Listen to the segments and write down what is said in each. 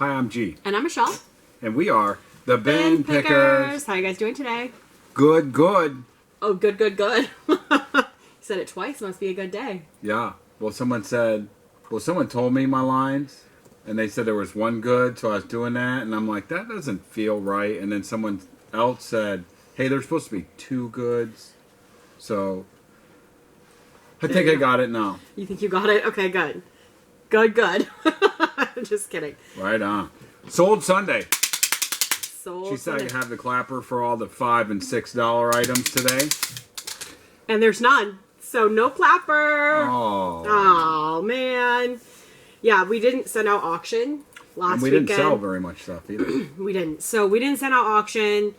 Hi, I'm G. And I'm Michelle. And we are the Bin Pickers. How are you guys doing today? Good, good. Oh, good, good, good. You said it twice. Must be a good day. Yeah. Well, someone told me my lines, and they said there was one good, so I was doing that, and I'm like, that doesn't feel right. And then someone else said, hey, there's supposed to be two goods. So I think I got it now. You think you got it? Okay, good. Good, good. Just kidding. Right on. Sold Sunday. Sold She said Sunday. I have the clapper for all the $5 and $6 items today. And there's none. So no clapper. Oh. Oh, man. Yeah, we didn't send out auction last And we weekend. didn't sell very much stuff either. We didn't. So we didn't send out auction.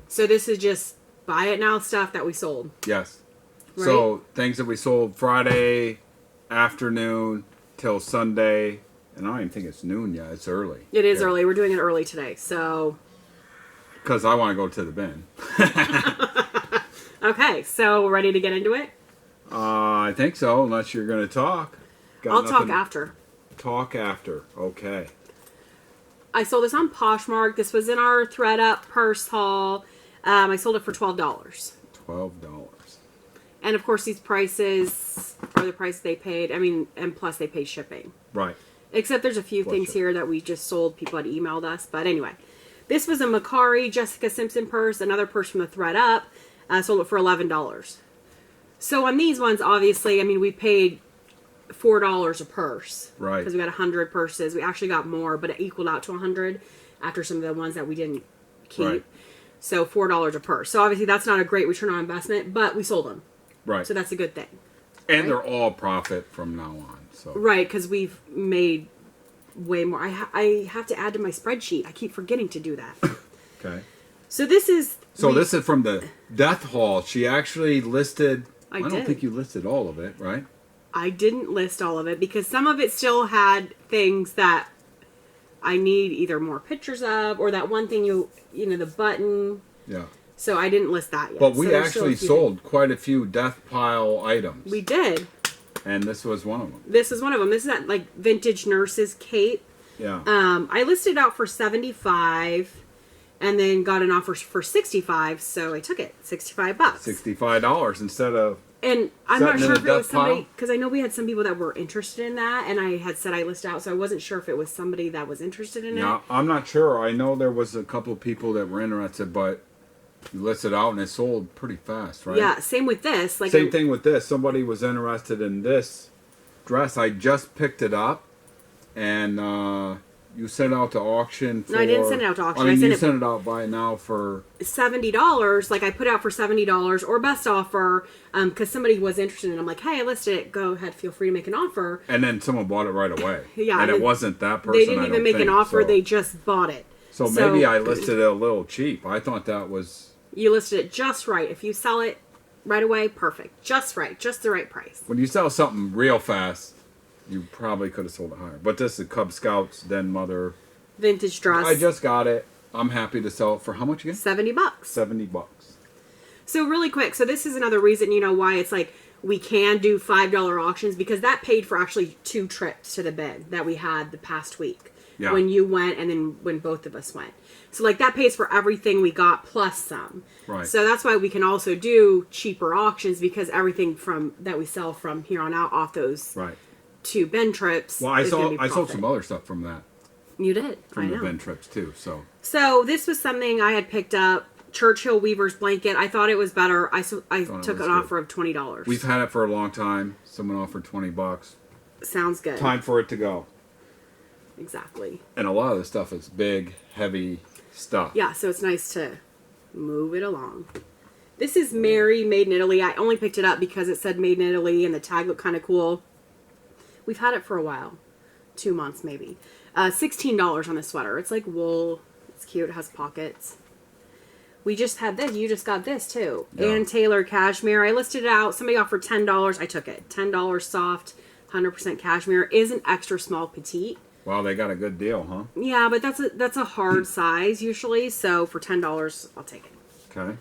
So this is just buy it now stuff that we sold. Yes. Right? So things that we sold Friday afternoon till Sunday, and I don't even think it's noon yet. It's early. It is early. We're doing it early today. So because I want to go to the bin. okay, so we're ready to get into it? I think so, unless you're going to talk. I'll talk after. Talk after. Okay. I sold this on Poshmark. This was in our thread up purse haul. I sold it for $12. $12. And of course, these prices are the price they paid. I mean, and plus they paid shipping. Right. Except there's a few things here that we just sold. People had emailed us. But anyway, this was a Mercari Jessica Simpson purse. Another purse from the thread up. Sold it for $11. So on these ones, obviously, I mean, we paid $4 a purse. Right. Because we got 100 purses. We actually got more, but it equaled out to 100 after some of the ones that we didn't keep. Right. So $4 a purse. So obviously that's not a great return on investment, but we sold them. Right. So that's a good thing. And right? they're all profit from now on. So. Right, because we've made way more. I have to add to my spreadsheet. I keep forgetting to do that. Okay. So this is... this is from the death haul. She actually listed... I did. don't think you listed all of it, right? I didn't list all of it because some of it still had things that I need either more pictures of or that one thing you know, the button. Yeah. So I didn't list that yet. But we so actually sold quite a few death pile items. We did. And this was one of them. This is one of them. This is that like vintage nurse's cape. Yeah. I listed out for $75 and then got an offer for $65, so I took it. $65. $65 instead of... And I'm not Setting sure in if a it was death somebody, pile? because I know we had some people that were interested in that, and I had said I listed out, so I wasn't sure if it was somebody that was interested in Yeah, it. I'm not sure. I know there was a couple of people that were interested, but you listed out and it sold pretty fast, right? Yeah, same with this. Like Same thing with this. Somebody was interested in this dress. I just picked it up, and you sent it out to auction for... No, I didn't send it out to auction. I mean, I you sent it out by now for... $70. Like I put out for $70 or best offer, because somebody was interested in it. I'm like, hey, I listed it. Go ahead, feel free to make an offer. And then someone bought it right away. Yeah, and it wasn't that person. They didn't even make an offer. So. They just bought it. So maybe I listed it a little cheap. I thought that was... You listed it just right. If you sell it right away, perfect. Just right. Just the right price. When you sell something real fast, you probably could have sold it higher. But this is Cub Scouts Den Mother. Vintage dress. I just got it. I'm happy to sell it for how much again? $70. $70. So really quick. So this is another reason, you know, why it's like we can do $5 auctions, because that paid for actually 2 trips to the bin that we had the past week. Yeah. When you went and then when both of us went. So like that pays for everything we got plus some. Right. So that's why we can also do cheaper auctions, because everything from that we sell from here on out off those Right. 2 bin trips. Well, I is gonna be sold profit. some other stuff from that. You did. From I the know. bin trips too. So this was something I had picked up. Churchill Weaver's blanket. I thought it was better. I took an offer of $20. We've had it for a long time. Someone offered $20. Sounds good. Time for it to go. Exactly. And a lot of the stuff is big, heavy stuff. Yeah, so it's nice to move it along. This is Mary, made in Italy. I only picked it up because it said made in Italy and the tag looked kind of cool. We've had it for a while. 2 months maybe. $16 on the sweater. It's like wool. It's cute. It has pockets. We just had this. You just got this too. Yeah. Ann Taylor cashmere. I listed it out. Somebody offered $10. I took it. $10 soft, 100% cashmere. Is an extra small petite. Wow, they got a good deal, huh? Yeah, but that's a hard size usually. So for $10, I'll take it. Okay.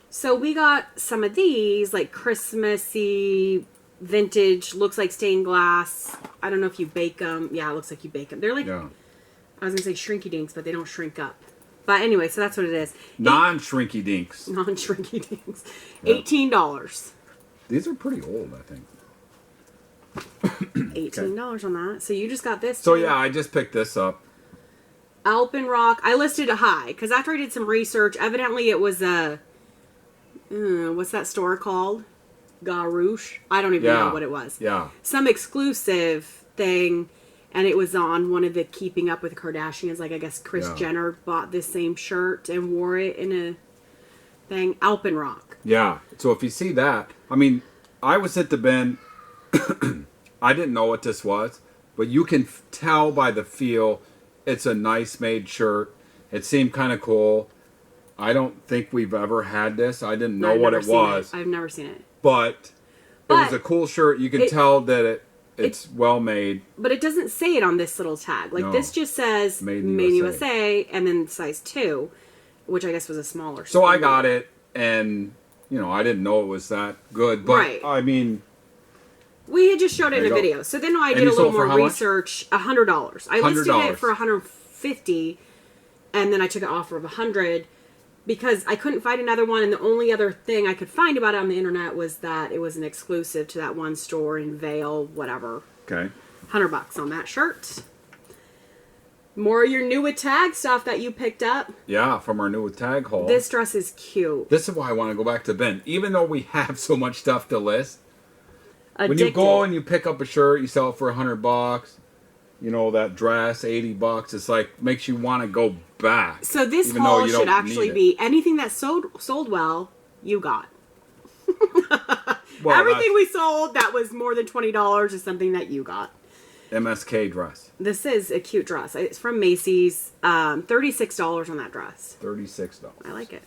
So we got some of these, like Christmassy, vintage, looks like stained glass. I don't know if you bake them. Yeah, it looks like you bake them. They're like, Yeah. I was going to say shrinky dinks, but they don't shrink up. But anyway, so that's what it is. Non-shrinky dinks. Non-shrinky dinks. $18. These are pretty old, I think. $18 on that. So you just got this. So too. yeah, I just picked this up. Alpenrock. I listed a high because after I did some research, evidently it was a what's that store called? Garouche. I don't even know what it was. Yeah. Some exclusive thing, and it was on one of the Keeping Up with the Kardashians. Like I guess Kris Jenner bought this same shirt and wore it in a thing. Alpenrock. Yeah. So if you see that, I mean, I was at the bin. I didn't know what this was, but you can tell by the feel. It's a nice made shirt. It seemed kind of cool. I don't think we've ever had this. I didn't know what it was. I've never seen it. But it was a cool shirt. You can tell that it's well made. But it doesn't say it on this little tag. Like this just says Made in USA and then size 2, which I guess was a smaller. So I got it, and I didn't know it was that good. But I mean, we had just showed it in a video. So then I did a little more research. $100. I listed it for $150, and then I took an offer of $100 because I couldn't find another one. And the only other thing I could find about it on the internet was that it was an exclusive to that one store in Vail, whatever. Okay. $100 on that shirt. More of your new with tag stuff that you picked up. Yeah, from our new with tag haul. This dress is cute. This is why I want to go back to Ben. Even though we have so much stuff to list. Addicted. When you go and you pick up a shirt, you sell it for $100. That dress, $80. It's like makes you want to go back. So this haul should actually be anything that sold well, you got. Well, everything we sold that was more than $20 is something that you got. MSK dress. This is a cute dress. It's from Macy's. $36 on that dress. $36. I like it.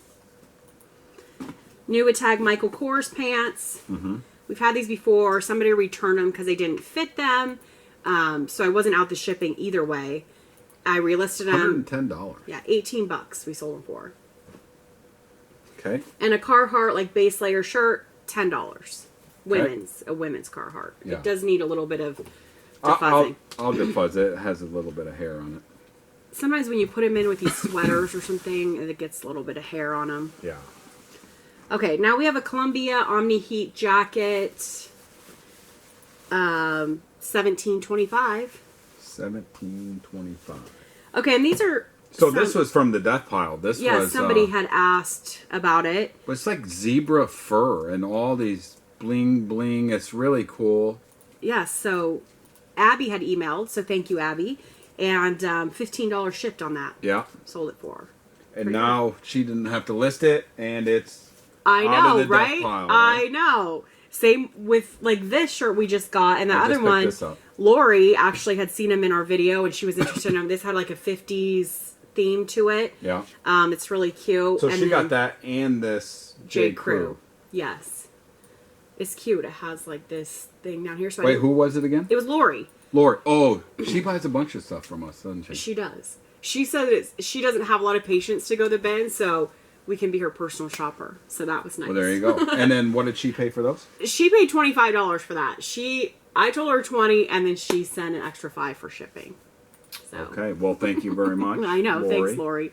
New with tag Michael Kors pants. Mm-hmm. We've had these before. Somebody returned them because they didn't fit them. So I wasn't out the shipping either way. I relisted them. $110. Yeah, $18 we sold them for. Okay. And a Carhartt base layer shirt, $10. A women's Carhartt. Yeah. It does need a little bit of defuzzing. I'll defuzz it. It has a little bit of hair on it. Sometimes when you put them in with these sweaters or something, it gets a little bit of hair on them. Yeah. Okay, now we have a Columbia Omni Heat jacket. $17.25. $17.25. Okay, and these are. So this was from the death pile. This was somebody had asked about it. But it's like zebra fur and all these bling bling. It's really cool. Yeah, so Abby had emailed, so thank you, Abby. And $15 shipped on that. Yeah. Sold it for her. And now she didn't have to list it, and it's I out know, of the right? death pile, right? I know. Same with this shirt we just got, and the other one, this up. Lori actually had seen him in our video, and she was interested in him. This had a 50s theme to it. Yeah. It's really cute. So and she got that and this J. Crew. Yes. It's cute. It has this thing down here. So wait, who was it again? It was Lori. Lori. Oh, she buys a bunch of stuff from us, doesn't she? She does. She said she doesn't have a lot of patience to go to the bin, so we can be her personal shopper. So that was nice. Well, there you go. And then what did she pay for those? She paid $25 for that. I told her $20, and then she sent an extra $5 for shipping. So. Okay. Well, thank you very much. I know. Lori. Thanks, Lori.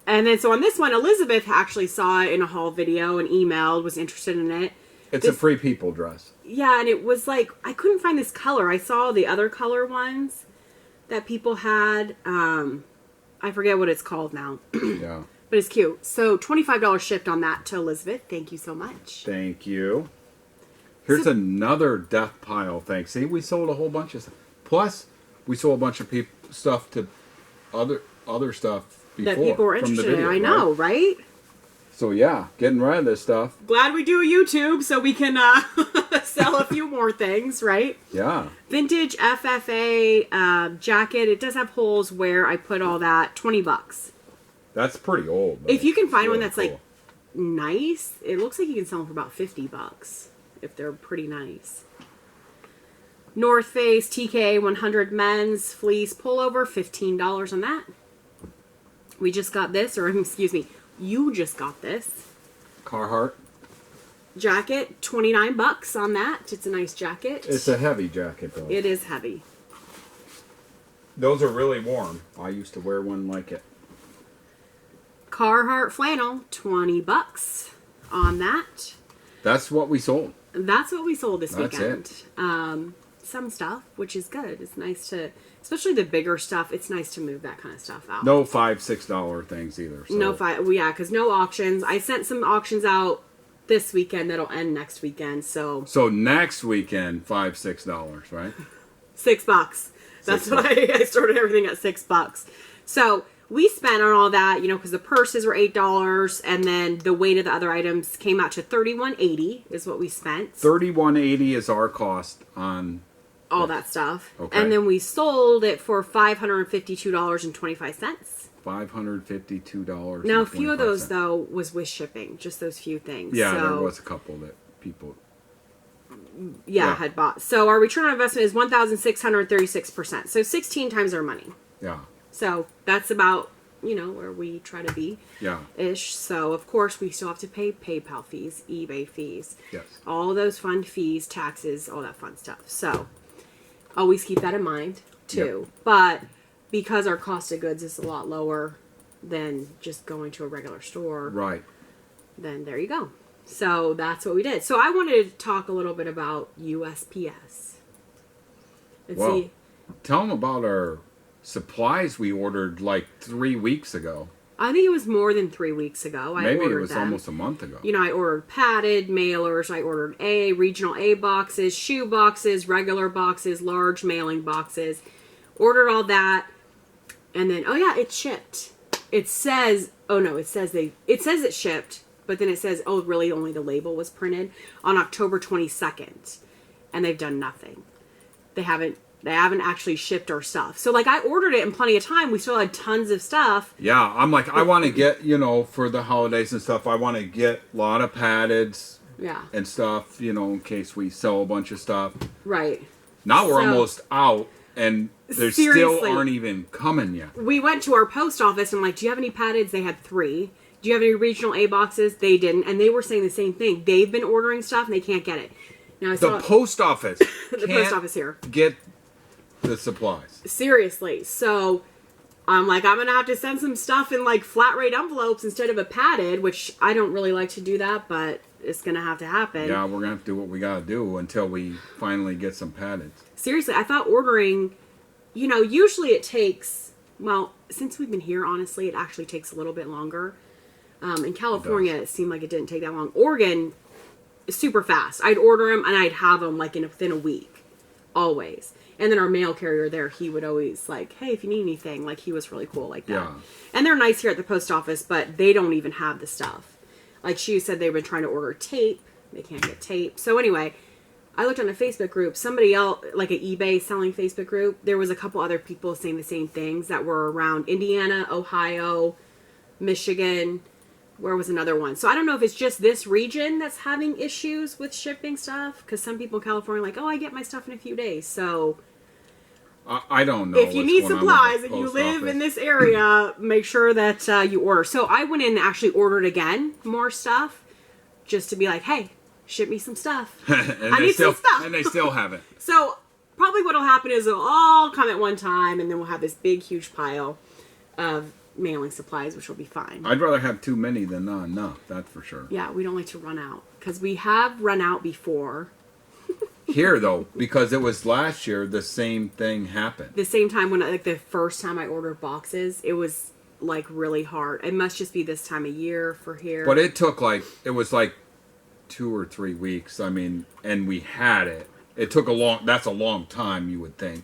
And then so on this one, Elizabeth actually saw it in a haul video and emailed, was interested in it. It's a Free People dress. Yeah, and it was I couldn't find this color. I saw the other color ones that people had. I forget what it's called now. Yeah. But it's cute. So $25 shipped on that to Elizabeth. Thank you so much. Thank you. Here's another death pile thing. See, we sold a whole bunch of stuff. Plus, we sold a bunch of stuff to other stuff before. That people were interested in. I know, right? So yeah, getting rid of this stuff. Glad we do a YouTube so we can sell a few more things, right? Yeah. Vintage FFA jacket. It does have holes where I put all that. $20. That's pretty old. If you can find one that's cool. Nice, it looks like you can sell them for about $50 if they're pretty nice. North Face TK 100 men's fleece pullover, $15 on that. We just got this, or excuse me, you just got this. Carhartt. Jacket, $29 on that. It's a nice jacket. It's a heavy jacket, though. It is heavy. Those are really warm. I used to wear one like it. Carhartt flannel, $20 on that. That's what we sold. That's what we sold this weekend. It. Some stuff, which is good. It's nice to, especially the bigger stuff, it's nice to move that kind of stuff out. No $5-6 things either. So. No well, yeah, because no auctions. I sent some auctions out this weekend that'll end next weekend. So next weekend, $5-6, right? $6. That's why I started everything at $6. So we spent on all that, you know, because the purses were $8, and then the weight of the other items came out to $31.80 is what we spent. $31.80 is our cost on all that stuff. Okay. And then we sold it for $552.25. $552. Now, a few of those, though, was with shipping. Just those few things. Yeah, so, there was a couple that people... had bought. So our return on investment is 1,636%. So 16 times our money. Yeah. So that's about, you know, where we try to be. Yeah. Ish. So, of course, we still have to pay PayPal fees, eBay fees. Yes. All of those fun fees, taxes, all that fun stuff. So always keep that in mind, too. Yep. But because our cost of goods is a lot lower than just going to a regular store. Right. Then there you go. So that's what we did. So I wanted to talk a little bit about USPS. Well, tell them about our supplies we ordered like 3 weeks ago. I think it was more than 3 weeks ago. Maybe it was almost a month ago. You know, I ordered padded mailers. I ordered regional A boxes, shoe boxes, regular boxes, large mailing boxes. Ordered all that. And then, oh yeah, it shipped. It says, it says it shipped. But then it says, oh, really only the label was printed on October 22nd. And they've done nothing. They haven't actually shipped our stuff. So, like, I ordered it in plenty of time. We still had tons of stuff. Yeah, I'm like, I want to get, you know, for the holidays and stuff, I want to get a lot of paddeds and stuff, you know, in case we sell a bunch of stuff. Right. Now we're almost out, and they still aren't even coming yet. We went to our post office, and I'm like, do you have any paddeds? They had 3. Do you have any regional A boxes? They didn't. And they were saying the same thing. They've been ordering stuff, and they can't get it. Now I saw the post office the post office here. Get the supplies. Seriously. So I'm like, I'm going to have to send some stuff in like flat rate envelopes instead of a padded, which I don't really like to do that, but it's going to have to happen. Yeah, we're going to have to do what we got to do until we finally get some padded. Seriously, I thought ordering, you know, usually it takes, well, since we've been here, honestly, it actually takes a little bit longer. In California, it seemed like it didn't take that long. Oregon, super fast. I'd order them and I'd have them like within a week. Always. And then our mail carrier there, he would always like, hey, if you need anything, like he was really cool like that. Yeah. And they're nice here at the post office, but they don't even have the stuff. Like she said, they've been trying to order tape. They can't get tape. So anyway, I looked on a Facebook group. Somebody else, like an eBay selling Facebook group, there was a couple other people saying the same things that were around Indiana, Ohio, Michigan. Where was another one? So I don't know if it's just this region that's having issues with shipping stuff. Because some people in California are like, oh, I get my stuff in a few days. So I don't know. If you need supplies and you live in this area, make sure that you order. So I went in and actually ordered again more stuff. Just to be like, hey, ship me some stuff. I need some stuff. And they still haven't. So probably what will happen is it'll all come at one time. And then we'll have this big, huge pile of mailing supplies, which will be fine. I'd rather have too many than not enough, that's for sure. Yeah, we don't like to run out because we have run out before. Here though, because it was last year, the same thing happened. The same time when like the first time I ordered boxes, it was like really hard. It must just be this time of year for here. But it took it was like 2 or 3 weeks. I mean, and we had it. It took that's a long time, you would think.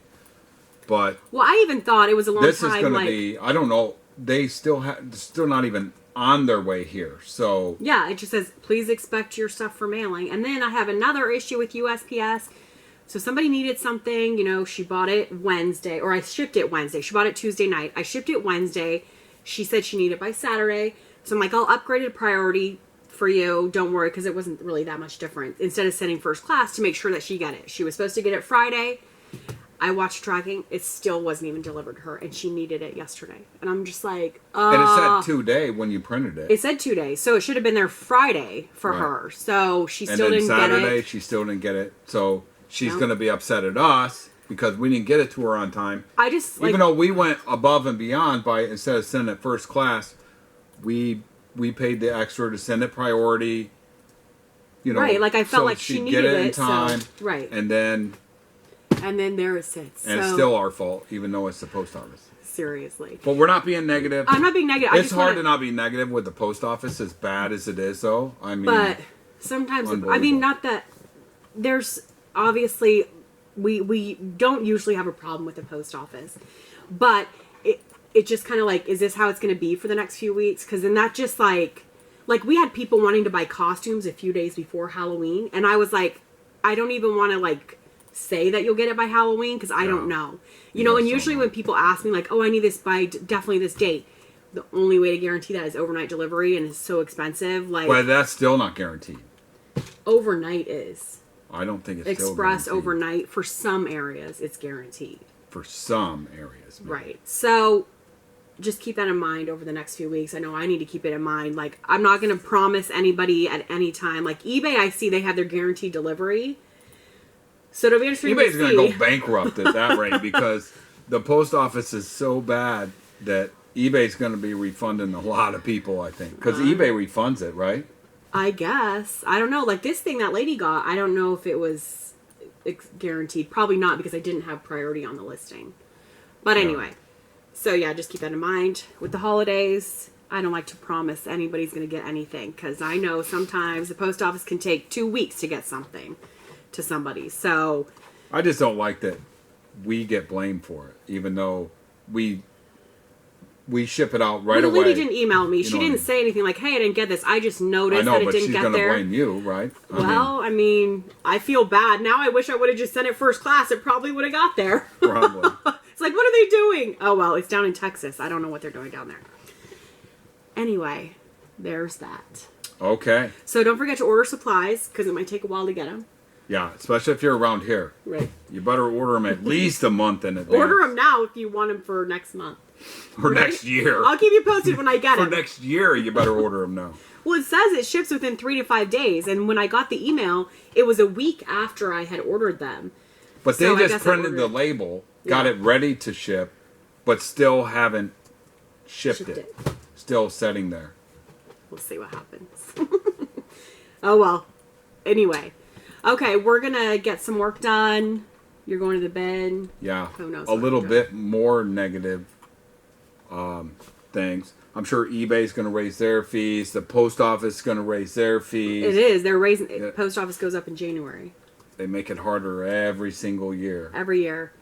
But well, I even thought it was a long time. This is going to be, I don't know. They still not even on their way here. So yeah, it just says please expect your stuff for mailing. And then I have another issue with USPS. So somebody needed something, you know, she bought it Wednesday, or I shipped it Wednesday. She bought it Tuesday night. I shipped it Wednesday. She said she needed it by Saturday. So I'm like, I'll upgrade it to priority for you. Don't worry, because it wasn't really that much different. Instead of sending first class to make sure that she got it. She was supposed to get it Friday. I watched tracking. It still wasn't even delivered to her, and she needed it yesterday. And I'm just like, And it said 2 days when you printed it. It said 2 days, so it should have been there Friday for her. So she still didn't get it. And then Saturday, she still didn't get it. So she's going to be upset at us because we didn't get it to her on time. I just Even though we went above and beyond by instead of sending it first class, we paid the extra to send it priority. You know, right? Like I felt so like she she'd needed get it in it, time, so, right? And then there it sits. and it's still our fault, even though it's the post office. Seriously. But we're not being negative. I'm not being negative. It's hard to not be negative with the post office, as bad as it is, though. I mean, but sometimes, I mean, not that there's obviously we don't usually have a problem with the post office, but it just kind of like, is this how it's going to be for the next few weeks? Because then that just like we had people wanting to buy costumes a few days before Halloween, and I was like, I don't even want to like say that you'll get it by Halloween because I don't know. You know, and usually when people ask me like, oh, I need this by definitely this date, the only way to guarantee that is overnight delivery, and it's so expensive. Like, but that's still not guaranteed. Overnight is. I don't think it's Express still overnight for some areas, it's guaranteed. For some areas, maybe. Right. So just keep that in mind over the next few weeks. I know I need to keep it in mind. Like, I'm not going to promise anybody at any time. Like eBay, I see they have their guaranteed delivery. So it'll be interesting. eBay's going to go bankrupt at that rate because the post office is so bad that eBay's going to be refunding a lot of people, I think. Because eBay refunds it, right? I guess. I don't know. Like this thing that lady got, I don't know if it was guaranteed. Probably not because I didn't have priority on the listing. But anyway. So yeah, just keep that in mind. With the holidays, I don't like to promise anybody's going to get anything. Because I know sometimes the post office can take 2 weeks to get something to somebody. So I just don't like that we get blamed for it. Even though we ship it out right away. The lady didn't email me. She didn't say anything like, hey, I didn't get this. I just noticed that it didn't get there. I know, but she's going to blame you, right? I mean, I feel bad. Now I wish I would have just sent it first class. It probably would have got there. Probably. It's like, what are they doing? Oh, well, it's down in Texas. I don't know what they're doing down there. Anyway, there's that. Okay. So don't forget to order supplies because it might take a while to get them. Yeah, especially if you're around here. Right. You better order them at least a month in advance. Order them now if you want them for next month. For next year. I'll keep you posted when I get them. For next year, you better order them now. Well, it says it ships within 3 to 5 days. And when I got the email, it was a week after I had ordered them. But they just printed the label, got it ready to ship, but still haven't shipped it. Still sitting there. We'll see what happens. Oh, well. Anyway. Okay, we're going to get some work done. You're going to the bed. Yeah. Who knows? A little bit more negative things. I'm sure eBay's going to raise their fees. The post office is going to raise their fees. It is. They're raising. Yeah. Post office goes up in January. They make it harder every single year. Every year.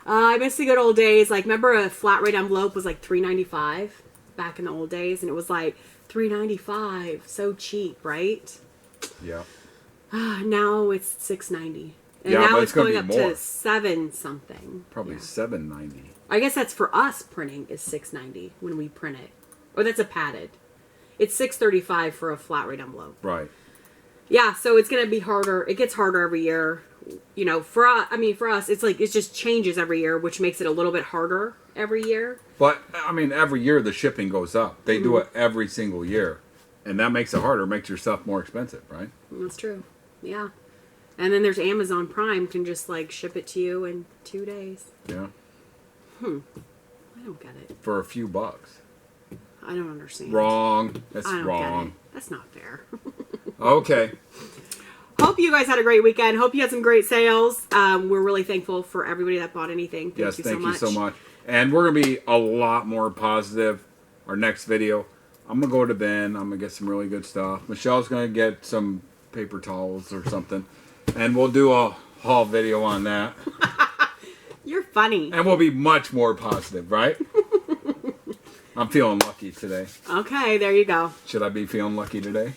I miss the good old days. Like, remember a flat rate envelope was like $3.95 back in the old days, and it was like $3.95, so cheap, right? Yeah. Now it's $6.90. And yeah, now but it's going up to $7 something. Probably $7.90. I guess that's for us printing is $6.90 when we print it. Or that's a padded. It's $6.35 for a flat rate envelope. Right. Yeah, so it's going to be harder. It gets harder every year. You know, for us, it's like it just changes every year, which makes it a little bit harder every year. But I mean, every year the shipping goes up. They do it every single year, and that makes it harder. Makes your stuff more expensive, right? That's true. Yeah. And then there's Amazon Prime can just like ship it to you in 2 days. Yeah. I don't get it. For a few bucks. I don't understand. Wrong. That's I don't wrong. Get it. That's not fair. Okay. Hope you guys had a great weekend. Hope you had some great sales. We're really thankful for everybody that bought anything. Thank you so much. And we're going to be a lot more positive. Our next video, I'm going to go to Ben. I'm going to get some really good stuff. Michelle's going to get some paper towels or something. And we'll do a haul video on that. You're funny. And we'll be much more positive, right? I'm feeling lucky today. Okay, there you go. Should I be feeling lucky today?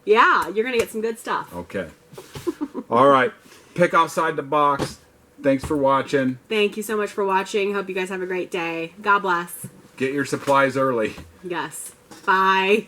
Yeah, you're going to get some good stuff. Okay. All right. Pick outside the box. Thanks for watching. Thank you so much for watching. Hope you guys have a great day. God bless. Get your supplies early. Yes. Bye.